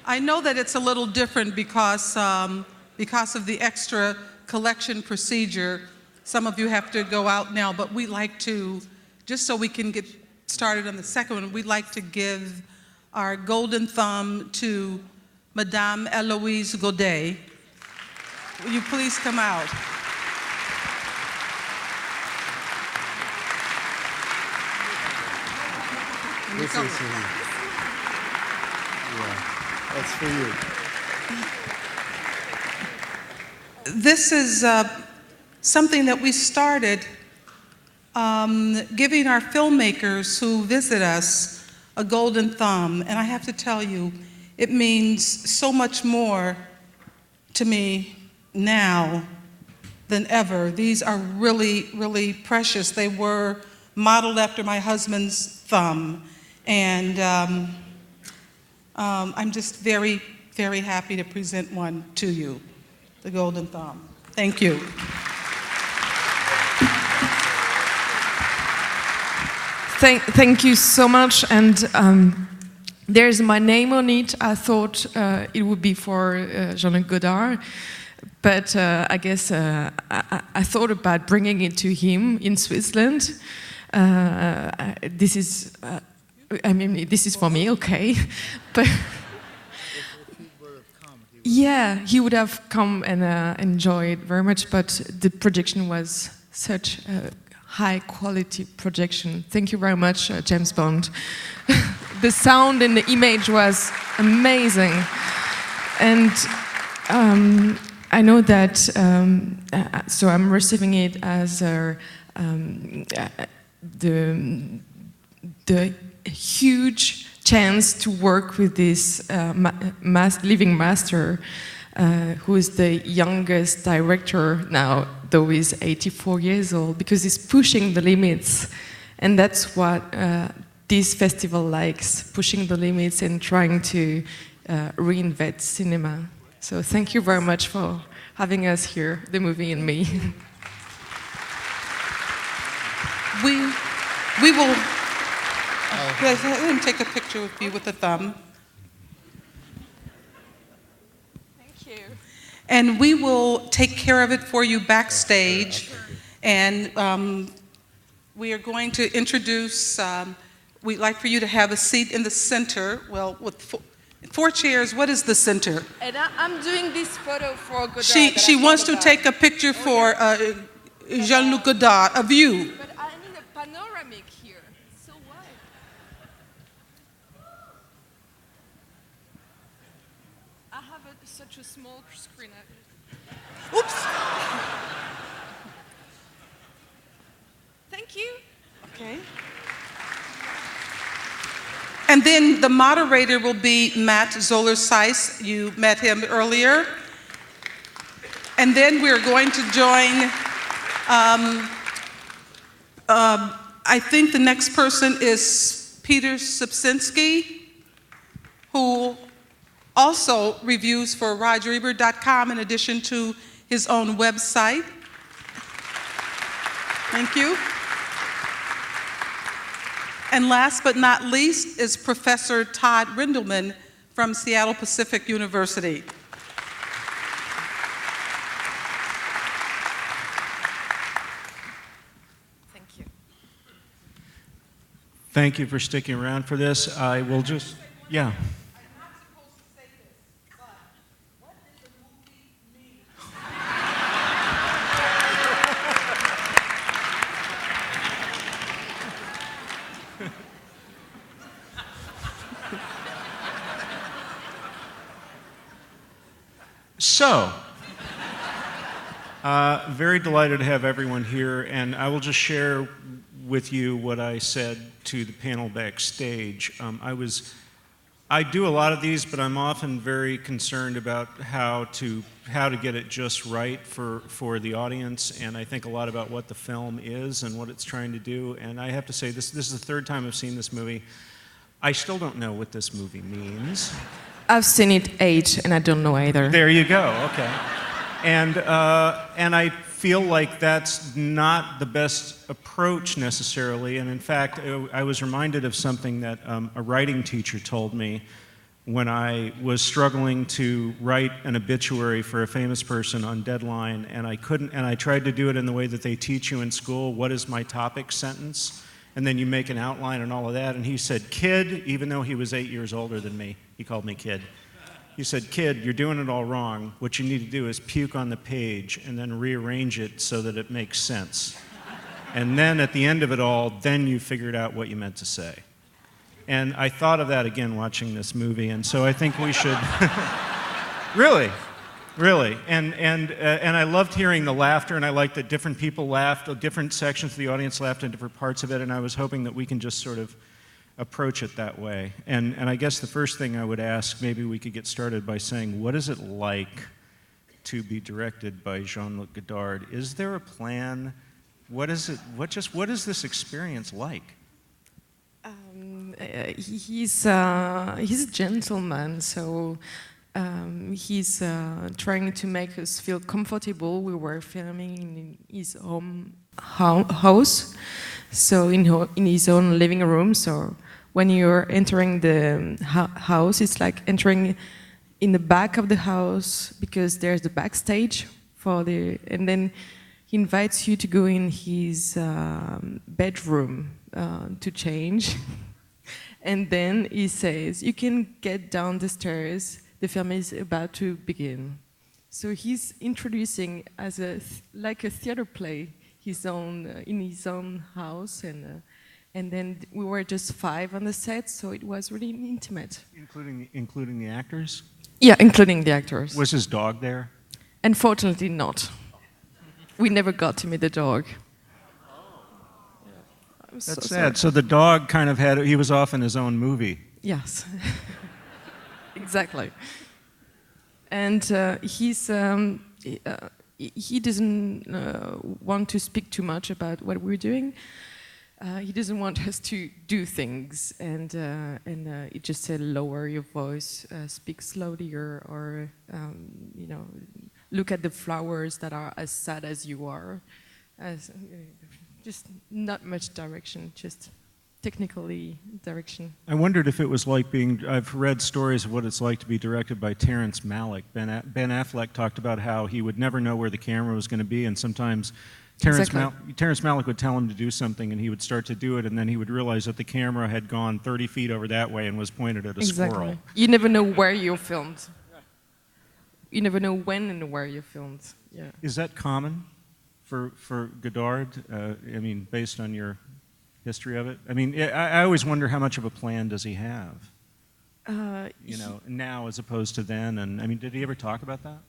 I know that it's a little different because of the extra collection procedure. Some of you have to go out now, but we like to, just so we can get started on the second one, we'd like to give our golden thumb to Madame Heloise Godet. Will you please come out? This is that's for you. This is something that we started giving our filmmakers who visit us a golden thumb. And I have to tell you, it means so much more to me now than ever. These are really, really precious. They were modeled after my husband's thumb. And I'm just very, very happy to present one to you, the golden thumb. Thank you. Thank you so much. And there's my name on it. I thought it would be for Jean-Luc Godard, but I guess I thought about bringing it to him in Switzerland. This is, this is for me, okay, but yeah, he would have come and enjoyed very much, but the projection was such a high-quality projection. Thank you very much, James Bond. The sound and the image was amazing. And I know that, so I'm receiving it as the huge chance to work with this living master, who is the youngest director now, though he's 84 years old, because he's pushing the limits. And that's what this festival likes, pushing the limits and trying to reinvent cinema. So thank you very much for having us here, the movie and me. We will let him take a picture with you with the thumb. Thank you. And we will take care of it for you backstage. And we are going to introduce, we'd like for you to have a seat in the center. Well, with four chairs, what is the center? And I'm doing this photo for Godard. She wants to take a picture for Jean-Luc Godard, of you. But I need a panoramic here. It's so wide. I have such a small screen. Oops. Thank you. Okay. And then the moderator will be Matt Zoller Seitz. You met him earlier. And then we're going to join, I think the next person is Peter Sobsynski, who also reviews for RogerEbert.com in addition to his own website. Thank you. And last but not least is Professor Todd Rendleman from Seattle Pacific University. Thank you. Thank you for sticking around for this. I will just, yeah. So, very delighted to have everyone here, and I will just share with you what I said to the panel backstage. I do a lot of these, but I'm often very concerned about how to get it just right for the audience, and I think a lot about what the film is and what it's trying to do. And I have to say, this is the third time I've seen this movie. I still don't know what this movie means. I've seen it 8, and I don't know either. There you go. Okay. And I feel like that's not the best approach necessarily. And in fact, I was reminded of something that a writing teacher told me when I was struggling to write an obituary for a famous person on deadline, and I couldn't, and I tried to do it in the way that they teach you in school. What is my topic sentence? And then you make an outline and all of that. And he said, "Kid," even though he was 8 years older than me, he called me kid. He said, "Kid, you're doing it all wrong. What you need to do is puke on the page and then rearrange it so that it makes sense. And then at the end of it all, then you figured out what you meant to say." And I thought of that again watching this movie, and so I think we should really. And I loved hearing the laughter, and I liked that different people laughed, different sections of the audience laughed in different parts of it, and I was hoping that we can just sort of approach it that way. And I guess the first thing I would ask, maybe we could get started by saying, what is it like to be directed by Jean-Luc Godard? Is there a plan? What is it? What is this experience like? He's a gentleman, so he's trying to make us feel comfortable. We were filming in his own house, so in his own living room. So when you're entering the house, it's like entering in the back of the house, because there's the backstage and then he invites you to go in his bedroom to change. And then he says, "You can get down the stairs, the film is about to begin." So he's introducing as like a theater play in his own house, and then we were just 5 on the set, so it was really intimate. Including the actors? Yeah, including the actors. Was his dog there? Unfortunately not. We never got to meet the dog. That's sad. So the dog kind of he was off in his own movie. Yes, exactly. And he doesn't want to speak too much about what we're doing. He doesn't want us to do things, and he just said, "Lower your voice, speak slowly, or look at the flowers that are as sad as you are." Just not much direction, just technically direction. I wondered if it was like I've read stories of what it's like to be directed by Terrence Malick. Ben Affleck talked about how he would never know where the camera was going to be, and sometimes Terrence Malick would tell him to do something, and he would start to do it, and then he would realize that the camera had gone 30 feet over that way and was pointed at a squirrel. You never know where you're filmed. You never know when and where you're filmed. Yeah. Is that common for Godard? I mean, based on your history of it? I mean, I always wonder how much of a plan does he have? Now as opposed to then. And I mean, did he ever talk about that?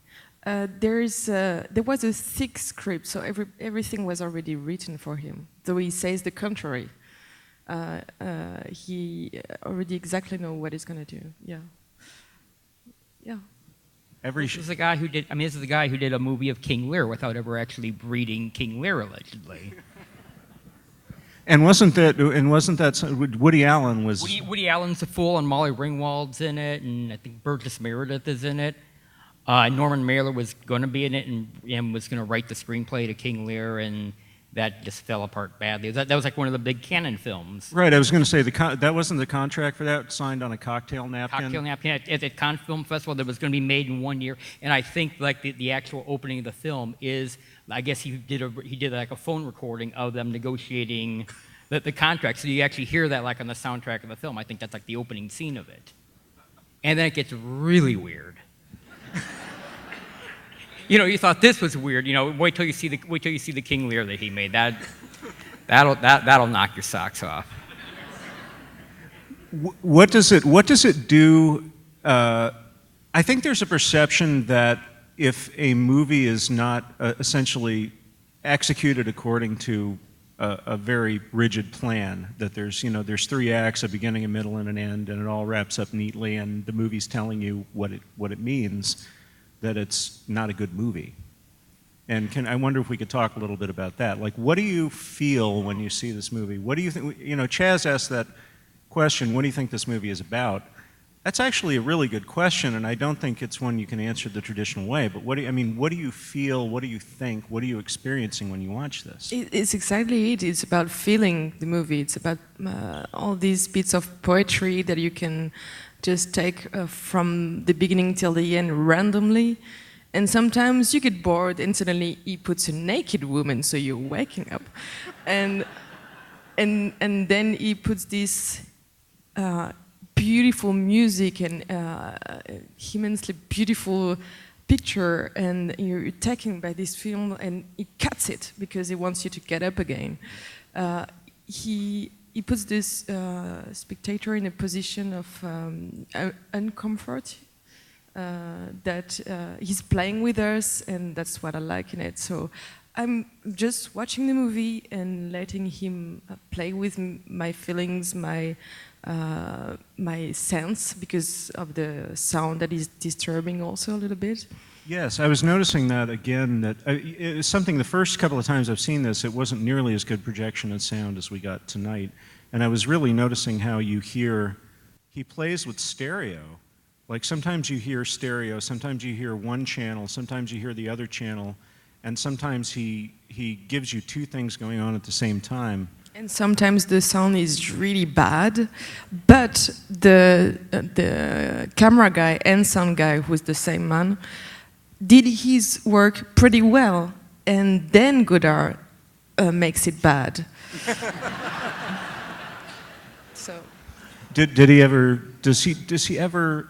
There was a thick script, so everything was already written for him. Though he says the contrary, he already exactly know what he's going to do. Yeah. Yeah. This is the guy who did. I mean, this is the guy who did a movie of King Lear without ever actually breeding King Lear, allegedly. And wasn't that Woody Allen was? Woody Allen's the fool, and Molly Ringwald's in it, and I think Burgess Meredith is in it. Norman Mailer was going to be in it, and was going to write the screenplay to King Lear, and that just fell apart badly. That was like one of the big Cannon films. Right, I was going to say, that wasn't the contract for that, signed on a cocktail napkin? Cocktail napkin at Cannes Film Festival that was going to be made in 1 year. And I think like the actual opening of the film is, I guess he did like a phone recording of them negotiating the contract. So you actually hear that like on the soundtrack of the film. I think that's like the opening scene of it. And then it gets really weird. You thought this was weird. Wait till you see the King Lear that he made. That'll knock your socks off. What does it do? I think there's a perception that if a movie is not essentially executed according to a very rigid plan, that there's 3 acts, a beginning, a middle, and an end, and it all wraps up neatly, and the movie's telling you what it means, that it's not a good movie. And I wonder if we could talk a little bit about that. Like, what do you feel when you see this movie? What do you think? Chaz asked that question, what do you think this movie is about? That's actually a really good question, and I don't think it's one you can answer the traditional way. But what do you feel? What do you think? What are you experiencing when you watch this? It's exactly it. It's about feeling the movie. It's about all these bits of poetry that you can just take from the beginning till the end randomly. And sometimes you get bored and suddenly he puts a naked woman, so you're waking up. And then he puts this beautiful music and immensely beautiful picture, and you're taken by this film, and he cuts it because he wants you to get up again. He puts this spectator in a position of uncomfort, that he's playing with us, and that's what I like in it. So I'm just watching the movie and letting him play with my feelings, my sense, because of the sound that is disturbing also a little bit. Yes, I was noticing that again, that it was something the first couple of times I've seen this, it wasn't nearly as good projection and sound as we got tonight. And I was really noticing how you hear, he plays with stereo. Like sometimes you hear stereo, sometimes you hear one channel, sometimes you hear the other channel, and sometimes he gives you two things going on at the same time. And sometimes the sound is really bad, but the camera guy and sound guy, who's the same man, did his work pretty well, and then Godet makes it bad. So. Did he ever? Does he ever?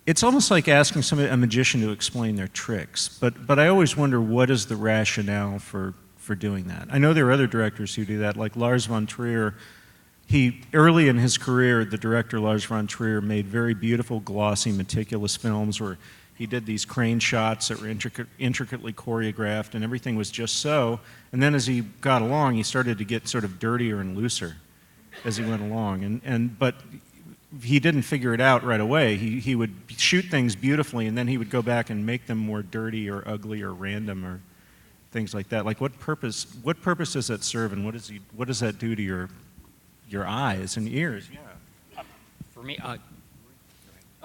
It's almost like asking a magician to explain their tricks. But I always wonder, what is the rationale for doing that? I know there are other directors who do that, like Lars von Trier. Early in his career, the director Lars von Trier made very beautiful, glossy, meticulous films where he did these crane shots that were intricately choreographed, and everything was just so. And then as he got along, he started to get sort of dirtier and looser as he went along. But he didn't figure it out right away. He would shoot things beautifully, and then he would go back and make them more dirty or ugly or random or things like that. Like what purpose does that serve, and what does that do to your eyes and ears? Yeah. For me,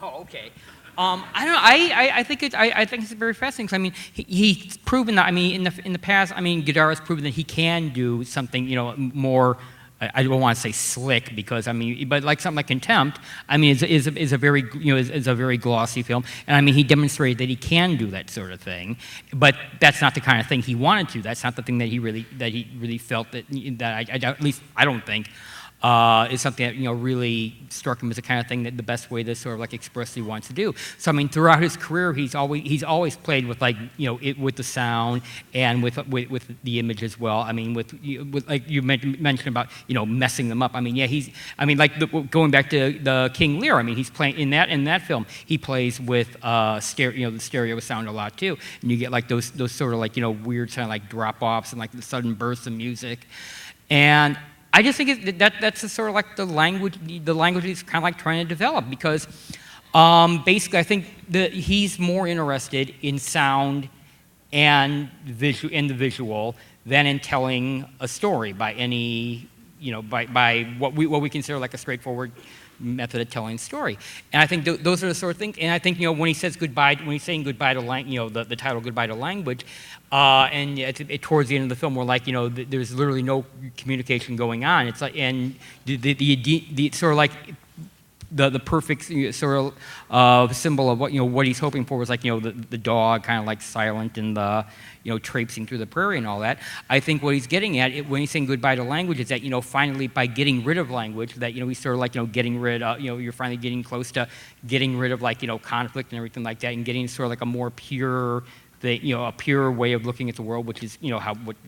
okay. I don't know. I think it's very fascinating. 'Cause, I mean, he's proven that. I mean, in the past, I mean, Godet has proven that he can do something, more. I don't want to say slick because I mean, but like something like Contempt, I mean, is a very is a very glossy film, and I mean, he demonstrated that he can do that sort of thing, but that's not the kind of thing he wanted to. That's not the thing that he really felt that at least I don't think. Is something that really struck him as the kind of thing that the best way to sort of like express what he wants to do. So I mean, throughout his career, he's always played with like with the sound and with the image as well. I mean, with like you mentioned about messing them up. I mean, yeah, going back to the King Lear. I mean, he's playing in that film. He plays with the stereo sound a lot too, and you get like those sort of like weird kind of like drop offs and like the sudden bursts of music, and I just think that's a sort of like the language he's kind of like trying to develop, because basically I think that he's more interested in sound and the visual than in telling a story by any by what we consider like a straightforward method of telling a story. And I think those are the sort of things. And I think when he says goodbye, when he's saying goodbye to the title Goodbye to Language, and towards the end of the film, we're like there's literally no communication going on. It's like, and the sort of like the perfect sort of symbol of what he's hoping for was like the dog kind of like silent and the traipsing through the prairie and all that. I think what he's getting at when he's saying goodbye to language is that finally by getting rid of language, that he's sort of like getting rid of you're finally getting close to getting rid of like conflict and everything like that, and getting sort of like a more pure a pure way of looking at the world, which is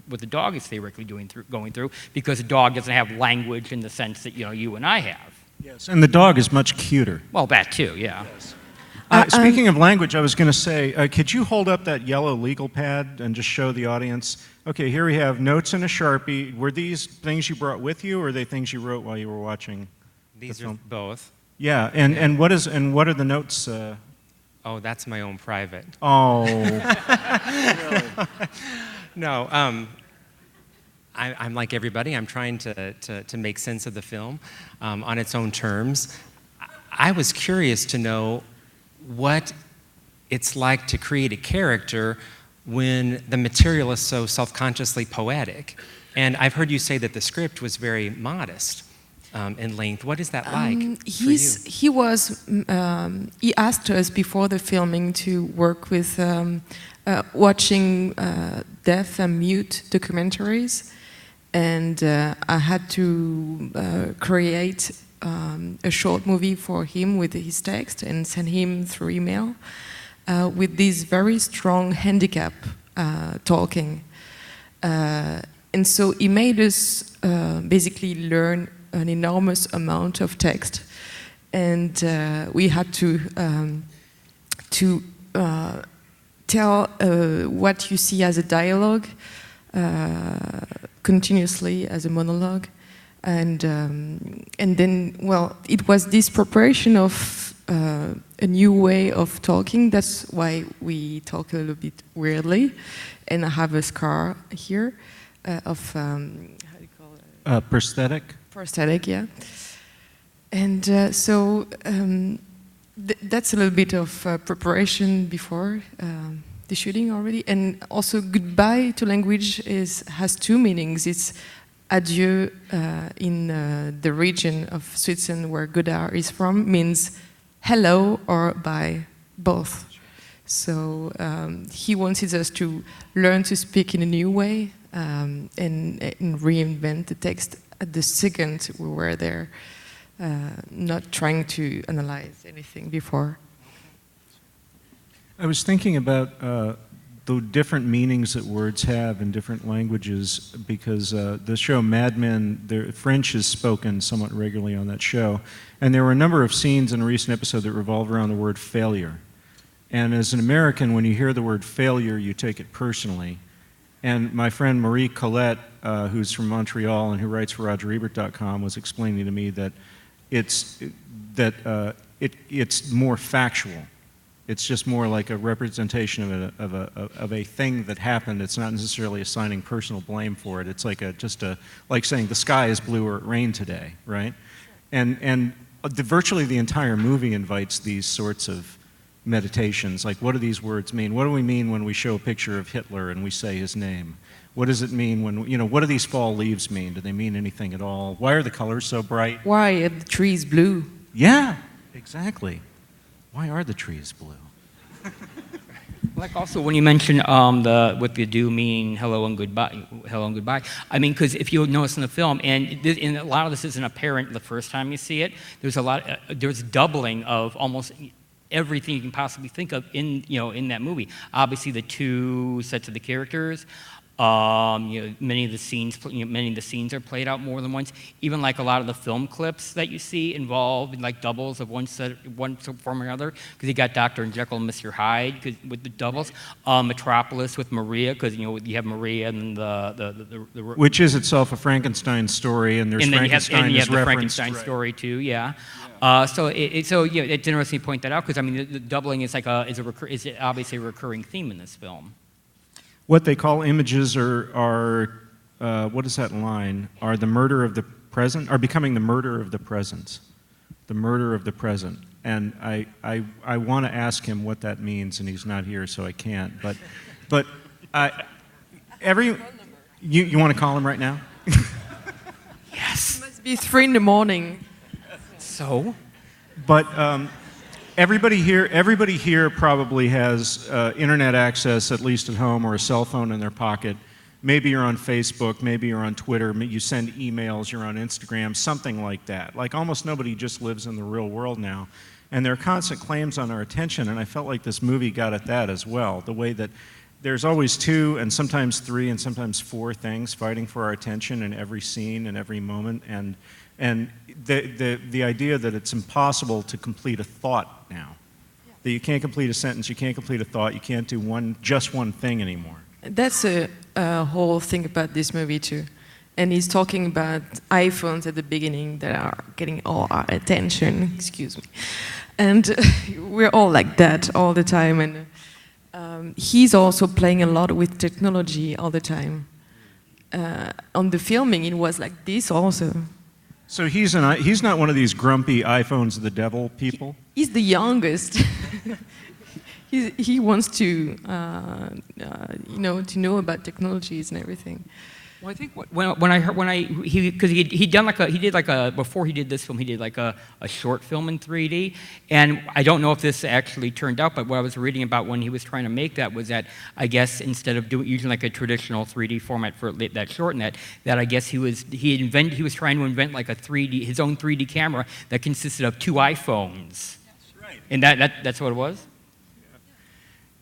what the dog is theoretically going through, because a dog doesn't have language in the sense that you and I have. Yes, and the dog is much cuter. Well, that too, yeah. Yes. Speaking of language, I was going to say, could you hold up that yellow legal pad and just show the audience? Okay, here we have notes and a Sharpie. Were these things you brought with you, or are they things you wrote while you were watching These the are film? both. Yeah, and what are the notes? Oh, that's my own private. Oh. No, I'm like everybody. I'm trying to make sense of the film on its own terms. I was curious to know what it's like to create a character when the material is so self-consciously poetic. And I've heard you say that the script was very modest. in length. What is that like for you? He asked us before the filming to work with watching deaf and mute documentaries, and I had to create a short movie for him with his text and send him through email with this very strong handicap talking. And so he made us basically learn an enormous amount of text, and we had to tell what you see as a dialogue continuously as a monologue, and then, well, it was this preparation of a new way of talking. That's why we talk a little bit weirdly, and I have a scar here of how do you call it? Prosthetic? Prosthetic, yeah. And that's a little bit of preparation before the shooting already. And also, goodbye to language has two meanings. It's adieu in the region of Switzerland where Godet is from, means hello or bye, both. So he wanted us to learn to speak in a new way and reinvent the text at the second we were there, not trying to analyze anything before. I was thinking about the different meanings that words have in different languages, because the show Mad Men, French is spoken somewhat regularly on that show, and there were a number of scenes in a recent episode that revolved around the word failure. And as an American, when you hear the word failure, you take it personally. And my friend Marie Colette, who's from Montreal and who writes for RogerEbert.com, was explaining to me that it's more factual. It's just more like a representation of a thing that happened. It's not necessarily assigning personal blame for it. It's like like saying the sky is blue or it rained today, right? And virtually the entire movie invites these sorts of meditations, like what do these words mean? What do we mean when we show a picture of Hitler and we say his name? What does it mean when, what do these fall leaves mean? Do they mean anything at all? Why are the colors so bright? Why are the trees blue? Yeah, exactly. Why are the trees blue? Like also when you mention with the adieu meaning hello and goodbye, I mean, because if you notice in the film, and a lot of this isn't apparent the first time you see it, there's doubling of almost everything you can possibly think of in that movie. Obviously, the two sets of the characters. Many of the scenes are played out more than once. Even like a lot of the film clips that you see involve like doubles of one form or another. Because you got Dr. Jekyll and Mr. Hyde with the doubles. Metropolis with Maria, because you have Maria and the which is itself a Frankenstein story, and there's Frankenstein you have the referenced, Frankenstein right. story too. Yeah. So it's interesting to point that out, because I mean the doubling is obviously a recurring theme in this film. What they call images are what is that line? Are the murder of the present, are becoming the murder of the present. The murder of the present. And I want to ask him what that means, and he's not here, so I can't. But you want to call him right now? Yes. It must be 3 a.m. So? But everybody here probably has internet access, at least at home, or a cell phone in their pocket. Maybe you're on Facebook, maybe you're on Twitter, you send emails, you're on Instagram, something like that. Like almost nobody just lives in the real world now. And there are constant claims on our attention, and I felt like this movie got at that as well. The way that there's always 2 and sometimes 3 and sometimes 4 things fighting for our attention in every scene and every moment. And the idea that it's impossible to complete a thought now. Yeah. That you can't complete a sentence, you can't complete a thought, you can't do just one thing anymore. That's a whole thing about this movie too. And he's talking about iPhones at the beginning that are getting all our attention, excuse me. And we're all like that all the time. And he's also playing a lot with technology all the time. On the filming, it was like this also. So he's not one of these grumpy iPhones of the devil people? He's the youngest. He wants to, to know about technologies and everything. Well, I think before he did this film, he did like a short film in 3D, and I don't know if this actually turned out, but what I was reading about when he was trying to make that was that I guess instead of using like a traditional 3D format for that short net, that I guess he was trying to invent like his own 3D camera that consisted of 2 iPhones. That's right. And that's what it was.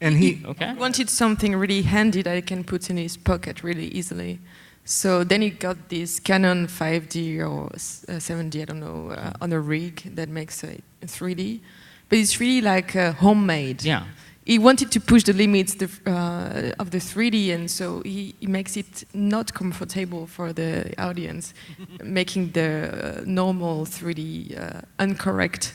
And he wanted something really handy that he can put in his pocket really easily. So then he got this Canon 5D or 7D, I don't know, on a rig that makes 3D. But it's really like homemade. Yeah. He wanted to push the limits of the 3D, and so he makes it not comfortable for the audience, making the normal 3D incorrect.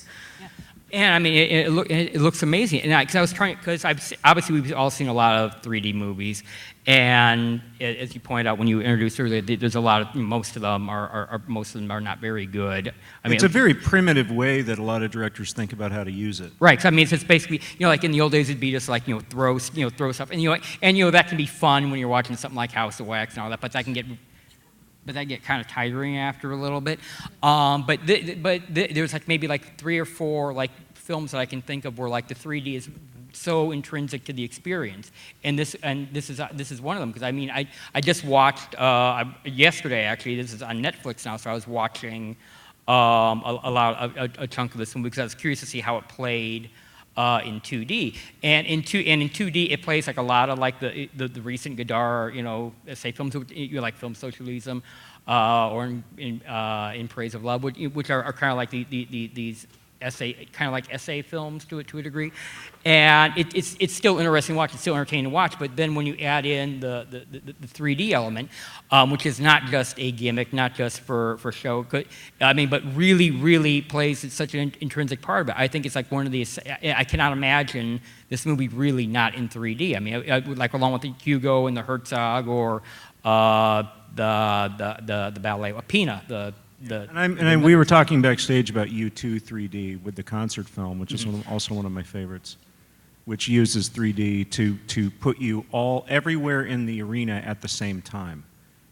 And I mean, it looks amazing. And because obviously we've all seen a lot of 3D movies, and as you pointed out when you introduced earlier, there's a lot of most of them are not very good. I mean, it's a very primitive way that a lot of directors think about how to use it. Right. 'Cause I mean, it's basically like in the old days, it'd be just like throw stuff, and that can be fun when you're watching something like House of Wax and all that, but that can get kind of tiring after a little bit. But there's like maybe like 3 or 4 like films that I can think of where like the 3D is so intrinsic to the experience, and this is one of them, because I mean I just watched yesterday, actually. This is on Netflix now, so I was watching a chunk of this movie because I was curious to see how it played in 2D, and in 2D it plays like a lot of like the recent Godard essay films, like Film Socialism, or in Praise of Love, which are kind of like these essay films to a degree, and it's still interesting to watch. It's still entertaining to watch. But then when you add in the 3D element, which is not just a gimmick, not just for show, I mean, but really plays such an intrinsic part of it. I think it's like one of these. I cannot imagine this movie really not in 3D. I mean, I would like along with the Hugo and the Herzog or the ballet, Pina, we were talking backstage about U2 3D with the concert film, which is also one of my favorites, which uses 3D to put you everywhere in the arena at the same time.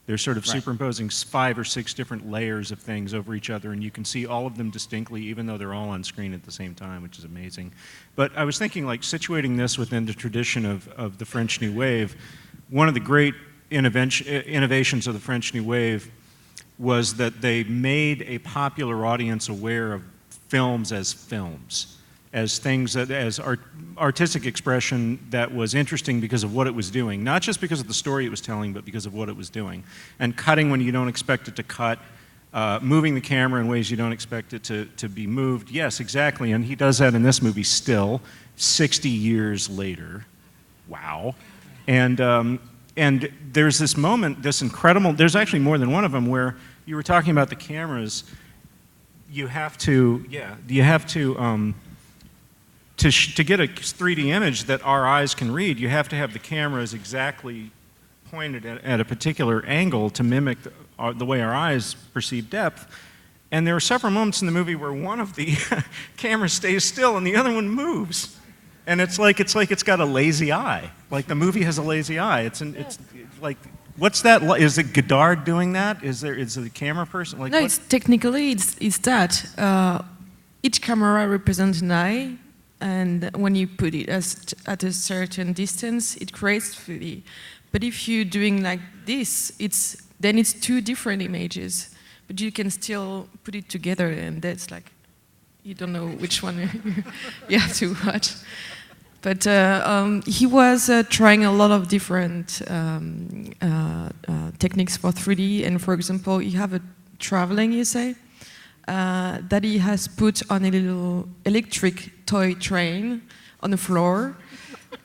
They're sort of superimposing 5 or 6 different layers of things over each other, and you can see all of them distinctly, even though they're all on screen at the same time, which is amazing. But I was thinking, like, situating this within the tradition of the French New Wave, one of the great innovations of the French New Wave was that they made a popular audience aware of films, as things as artistic expression that was interesting because of what it was doing, not just because of the story it was telling, but because of what it was doing. And cutting when you don't expect it to cut, moving the camera in ways you don't expect it to be moved. Yes, exactly, and he does that in this movie still, 60 years later. Wow. And there's this moment, this incredible, there's actually more than one of them, where you were talking about the cameras. You have to get a 3D image that our eyes can read, you have to have the cameras exactly pointed at a particular angle to mimic the way our eyes perceive depth. And there are several moments in the movie where one of the cameras stays still and the other one moves. And it's like it's got a lazy eye. Like the movie has a lazy eye. It's like, what's that? Is it Godard doing that? Is it a camera person? Like, no, it's technically it's that each camera represents an eye, and when you put it at a certain distance, it creates 3D. But if you're doing like this, then it's 2 different images, but you can still put it together, and that's like, you don't know which one you have to watch. But he was trying a lot of different techniques for 3D. And for example, you have a traveling essay that he has put on a little electric toy train on the floor.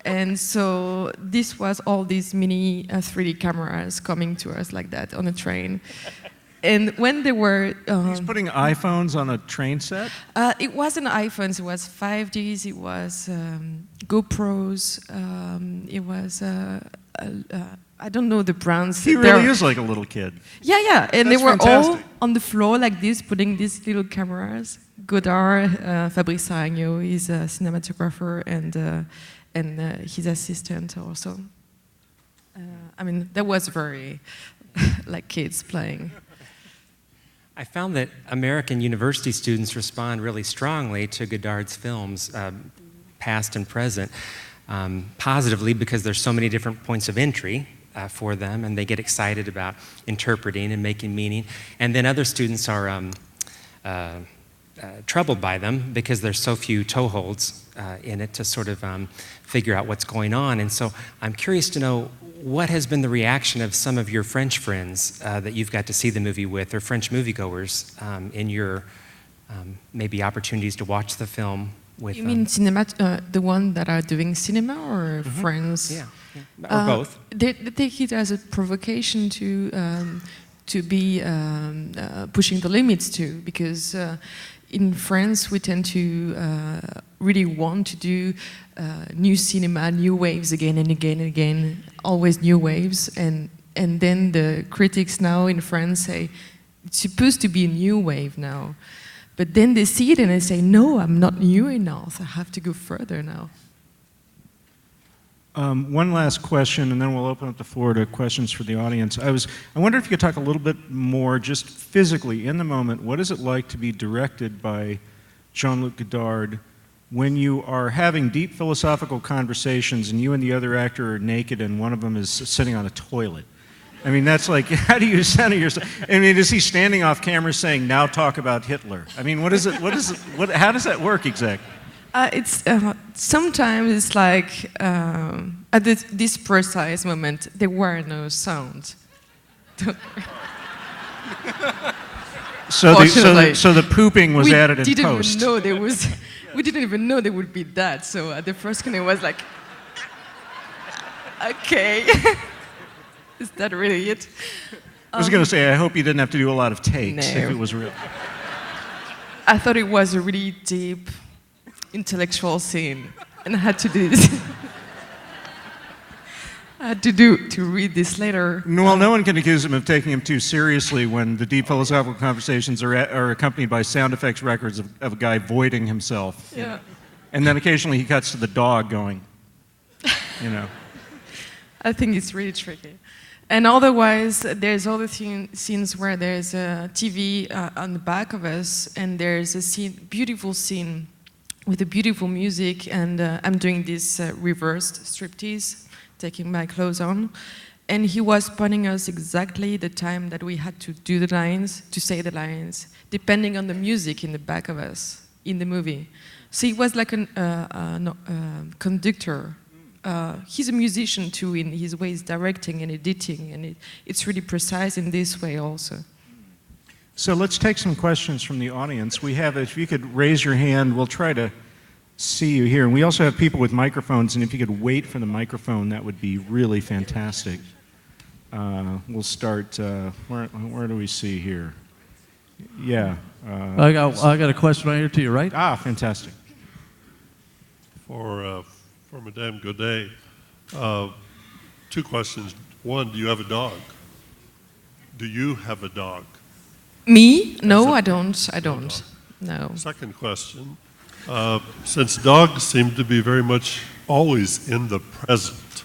And so this was all these mini 3D cameras coming to us like that on a train. And when they were... He's putting iPhones on a train set? It wasn't iPhones, it was 5Gs, it was GoPros, it was... I don't know the brands. He really is like a little kid. Yeah, and That's they were fantastic. all on the floor like this, putting these little cameras. Godard, Fabrice Saragno is a cinematographer, and his assistant also. I mean, that was very like kids playing. I found that American university students respond really strongly to Godard's films, past and present, positively because there's so many different points of entry for them, and they get excited about interpreting and making meaning. And then other students are troubled by them because there's so few toeholds in it to sort of figure out what's going on. And so I'm curious to know, what has been the reaction of some of your French friends that you've got to see the movie with, or French moviegoers in your maybe opportunities to watch the film with You them? mean cinema, the one that are doing cinema, or friends? Yeah, or both. They take it as a provocation to be pushing the limits too, because in France we tend to really want to do new cinema, new waves again and again and again, always new waves, and then the critics now in France say it's supposed to be a new wave now, but then they see it and they say, no, I'm not new enough, I have to go further now. One last question, and then we'll open up the floor to questions for the audience. I wonder if you could talk a little bit more, just physically, in the moment, what is it like to be directed by Jean-Luc Godard when you are having deep philosophical conversations and you and the other actor are naked and one of them is sitting on a toilet? I mean, that's like, how do you center yourself? I mean, is he standing off camera saying, now talk about Hitler? I mean, how does that work exactly? It's sometimes it's like at this precise moment there were no sound. So the pooping was added in post. We didn't even know there would be that. So at the first one it was like, okay, is that really it? I was going to say, I hope you didn't have to do a lot of takes No. if it was real. I thought it was a really deep intellectual scene, and I had to do this. I had to read this later. Well, no one can accuse him of taking him too seriously when the deep philosophical conversations are accompanied by sound effects records of a guy voiding himself. Yeah. And then occasionally he cuts to the dog going, you know. I think it's really tricky. And otherwise, there's other scenes where there's a TV on the back of us, and there's a beautiful scene with a beautiful music, and I'm doing this reversed striptease, taking my clothes on, and he was pointing us exactly the time that we had to do the lines, to say the lines, depending on the music in the back of us in the movie. So he was like a conductor. He's a musician too in his ways, directing and editing, and it's really precise in this way also. So let's take some questions from the audience. We have, if you could raise your hand, we'll try to see you here. And we also have people with microphones, and if you could wait for the microphone, that would be really fantastic. We'll start, where do we see here? Yeah. I got a question right here to you, right? Ah, fantastic. For Madame Godet, two questions. One, do you have a dog? Do you have a dog? Me? No, I don't. No. Second question, since dogs seem to be very much always in the present,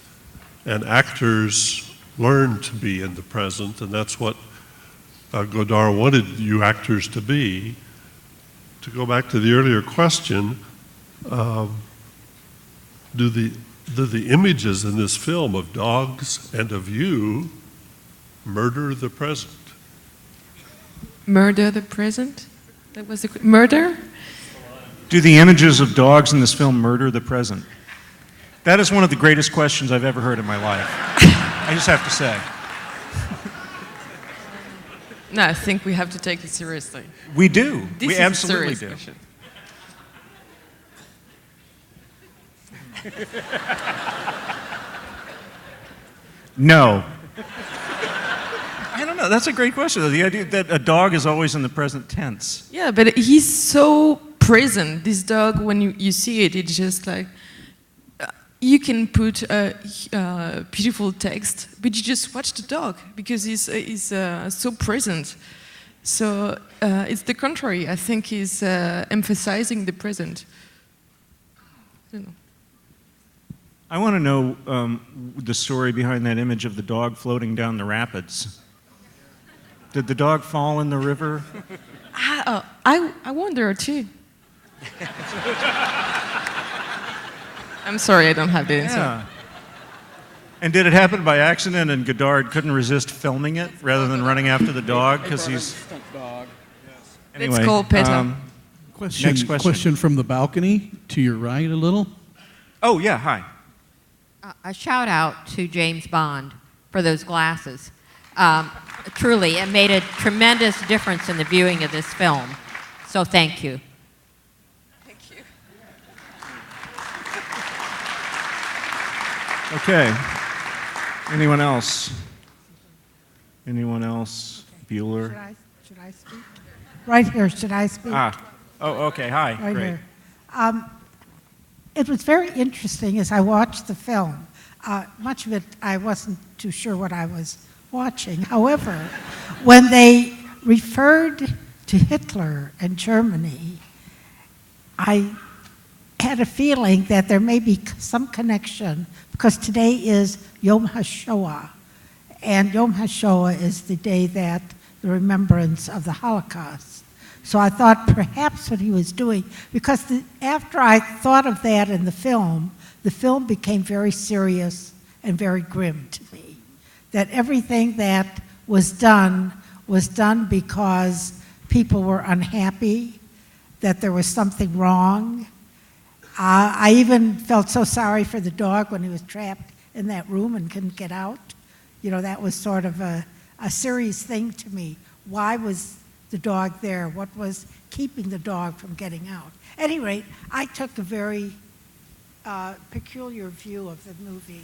and actors learn to be in the present, and that's what Godard wanted you actors to be. To go back to the earlier question, do the images in this film of dogs and of you murder the present? Murder the present? That was murder? Do the images of dogs in this film murder the present? That is one of the greatest questions I've ever heard in my life. I just have to say. No, I think we have to take it seriously. We do. This We is absolutely a serious do. question. No. I don't know. That's a great question, though. The idea that a dog is always in the present tense. Yeah, but he's so present. This dog, when you see it, it's just like you can put a beautiful text, but you just watch the dog because he's so present. So it's the contrary. I think he's emphasizing the present. I don't know. I want to know the story behind that image of the dog floating down the rapids. Did the dog fall in the river? I wonder too. I'm sorry, I don't have the answer. Yeah. And did it happen by accident and Goddard couldn't resist filming it rather than running after the dog? Because he's... Anyway, Let's call Peter. Next question. Question from the balcony to your right a little. Oh, yeah, hi. A shout out to James Bond for those glasses. Truly, it made a tremendous difference in the viewing of this film. So thank you. Thank you. Okay. Anyone else? Anyone else? Bueller? Should I speak? Right here, should I speak? Oh, okay, hi. Right Great. here. It was very interesting as I watched the film. Much of it, I wasn't too sure what I was watching. However, when they referred to Hitler and Germany, I had a feeling that there may be some connection, because today is Yom HaShoah, and Yom HaShoah is the day that the remembrance of the Holocaust. So I thought perhaps what he was doing, because after I thought of that in the film became very serious and very grim to me. That everything that was done because people were unhappy, that there was something wrong. I even felt so sorry for the dog when he was trapped in that room and couldn't get out. You know, that was sort of a serious thing to me. Why was the dog there? What was keeping the dog from getting out? At any rate, I took a very peculiar view of the movie.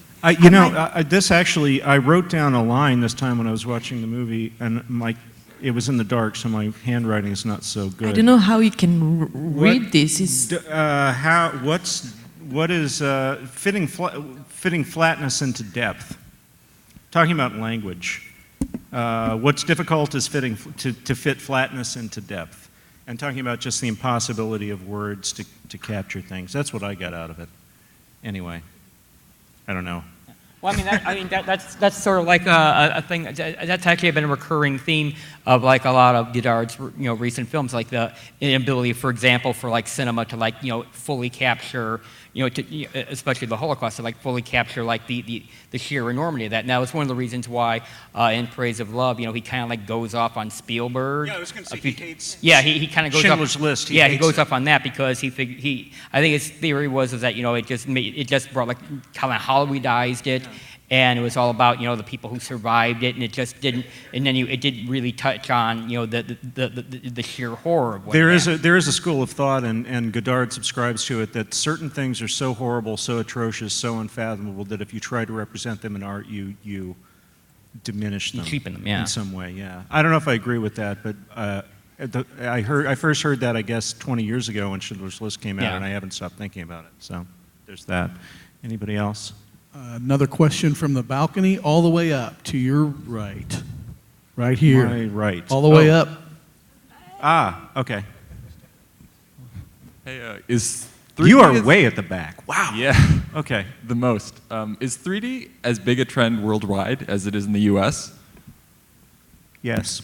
This actually, I wrote down a line this time when I was watching the movie, and it was in the dark, so my handwriting is not so good. I don't know how you can read this. What is fitting flatness into depth? Talking about language. What's difficult is to fit flatness into depth, and talking about just the impossibility of words to capture things. That's what I got out of it. Anyway, I don't know. Well, that's sort of like a thing. That's actually been a recurring theme of like a lot of Goddard's recent films, like the inability, for example, for like cinema to fully capture, especially the Holocaust, to fully capture the sheer enormity of that. Now, it's one of the reasons why in Praise of Love, he kind of goes off on Spielberg. Yeah, I was going to say he hates. Yeah, he kind of goes Schindler's off. List. He goes off on that because I think his theory was that it just brought kind of Hollywoodized it. And it was all about the people who survived it, and it just didn't. And then it didn't really touch on the sheer horror of what there is a school of thought, and Goddard subscribes to it, that certain things are so horrible, so atrocious, so unfathomable that if you try to represent them in art, you diminish them. You cheapen them, yeah. In some way, yeah. I don't know if I agree with that, but I first heard that, I guess, 20 years ago when Schindler's List came out, and I haven't stopped thinking about it. So there's that. Anybody else? Another question from the balcony, all the way up to your right. Right here. My right. All the way up. Okay. Hey, is 3D you are way at the back. Wow. Yeah. Okay. The most. Is 3D as big a trend worldwide as it is in the U.S.? Yes.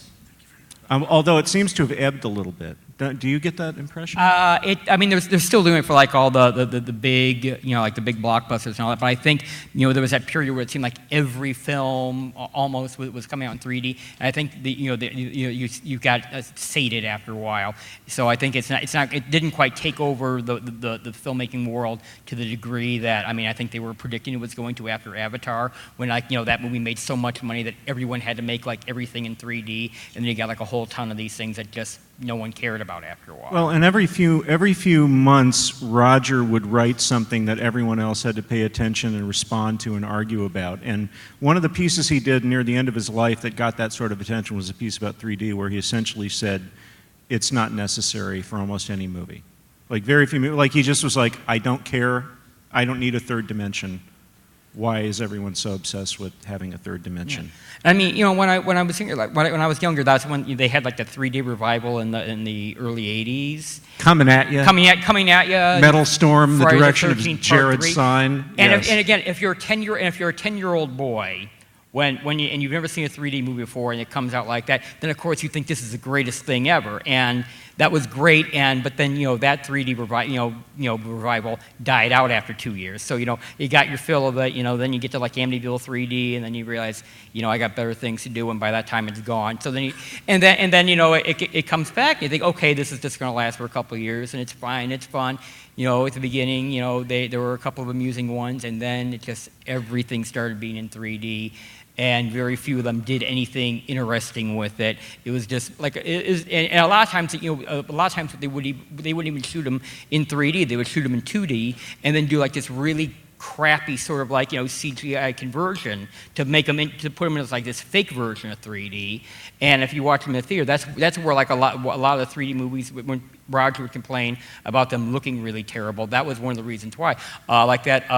Although it seems to have ebbed a little bit. Do you get that impression? They're still doing it for all the big, the big blockbusters and all that. But I think, there was that period where it seemed like every film almost was coming out in 3D. And I think you got sated after a while. So I think it didn't quite take over the filmmaking world to the degree that I think they were predicting it was going to after Avatar, when that movie made so much money that everyone had to make everything in 3D, and then you got a whole ton of these things that just no one cared about after a while. Well, and every few months, Roger would write something that everyone else had to pay attention and respond to and argue about. And one of the pieces he did near the end of his life that got that sort of attention was a piece about 3D, where he essentially said it's not necessary for almost any movie. Very few, he just was like, I don't care, I don't need a third dimension. Why is everyone so obsessed with having a third dimension? Yeah. When I was younger, when I was younger, that's when they had the 3D revival in the early '80s. Coming at you. Metal Storm, Friday the direction the of 13th, Jared Part 3. Sign. And, Yes. and again, if you're a 10-year-old boy when you've never seen a 3D movie before and it comes out like that, then of course you think this is the greatest thing ever, and that was great. But then that 3D revival died out after 2 years. So you got your fill of it. Then you get to like Amityville 3D, and then you realize I got better things to do, and by that time it's gone. So then it comes back. And you think, okay, this is just going to last for a couple of years, and it's fine, it's fun. At the beginning, there were a couple of amusing ones, and then everything started being in 3D. And very few of them did anything interesting with it. It was just like and a lot of times, they wouldn't even shoot them in 3D. They would shoot them in 2D, and then do like this really crappy sort of like CGI conversion to make them to put them in as like this fake version of 3D. And if you watch them in the theater, that's where like a lot of the 3D movies, when Roger would complain about them looking really terrible, that was one of the reasons why. Like that,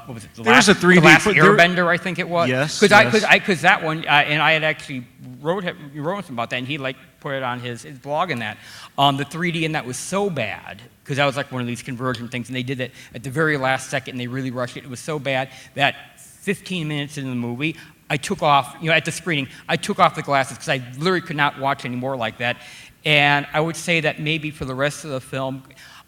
what was it? The last Airbender, I think it was. Yes. Because that one, and I had actually wrote something about that, and he like put it on his blog in that. The 3D in that was so bad, because that was like one of these conversion things, and they did it at the very last second, and they really rushed it. It was so bad that 15 minutes into the movie, I took off, at the screening, I took off the glasses because I literally could not watch anymore like that. And I would say that maybe for the rest of the film,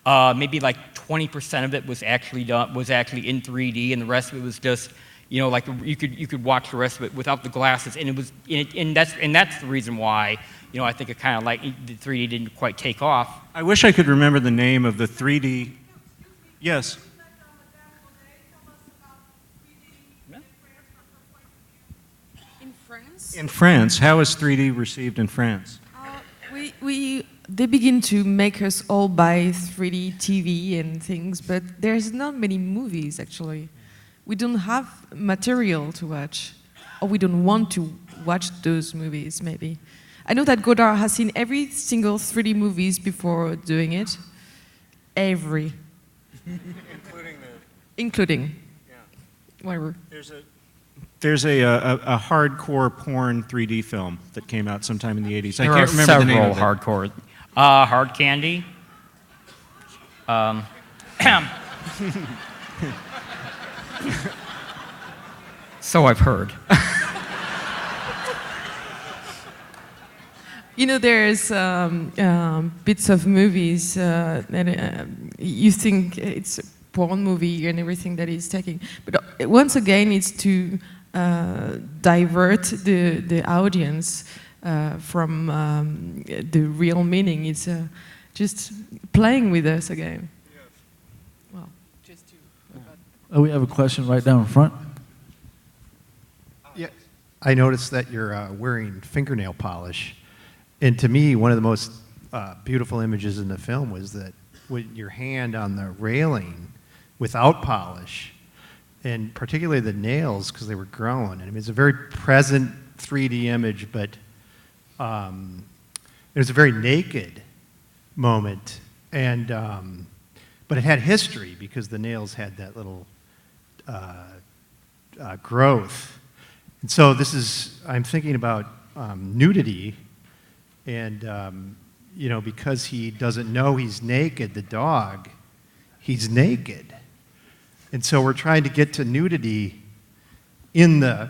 maybe like 20% of it was actually in 3D, and the rest of it was just, like you could watch the rest of it without the glasses, and that's the reason why, I think it kind of like the 3D didn't quite take off. I wish I could remember the name of the 3D. Yes. In France, how is 3D received in France? They begin to make us all buy 3D TV and things, but there's not many movies actually. We don't have material to watch, or we don't want to watch those movies maybe. I know that Godet has seen every single 3D movies before doing it. Every. Including. Yeah. Whatever. There's a hardcore porn 3D film that came out sometime in the 80s. I There can't are remember the name several of it. hardcore. Hard Candy. So I've heard. There's bits of movies that you think it's a porn movie and everything that is taking. But once again, it's to divert the audience from the real meaning. It's just playing with us again. Yes. Well, just to... Oh, we have a question right down in front. Yeah, I noticed that you're wearing fingernail polish. And to me, one of the most beautiful images in the film was that with your hand on the railing without polish, and particularly the nails because they were growing. I mean, it's a very present 3D image, but it was a very naked moment, and but it had history because the nails had that little growth. And so I'm thinking about nudity. And, because he doesn't know he's naked, the dog, he's naked. And so we're trying to get to nudity in the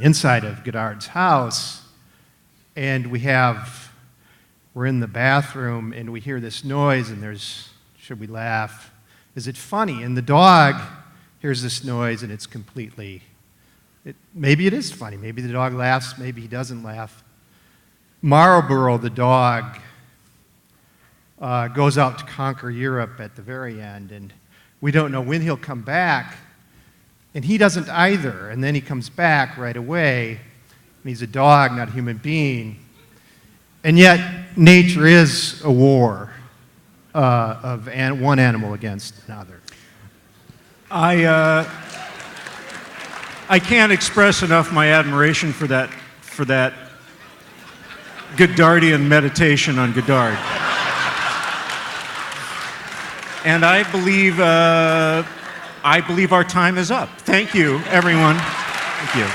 inside of Godard's house. And we're in the bathroom and we hear this noise and should we laugh? Is it funny? And the dog hears this noise and it's completely... maybe it is funny. Maybe the dog laughs. Maybe he doesn't laugh. Marlborough, the dog, goes out to conquer Europe at the very end, and we don't know when he'll come back, and he doesn't either. And then he comes back right away, and he's a dog, not a human being. And yet, nature is a war of one animal against another. I can't express enough my admiration for that Godardian meditation on Godard. And I believe our time is up. Thank you, everyone. Thank you.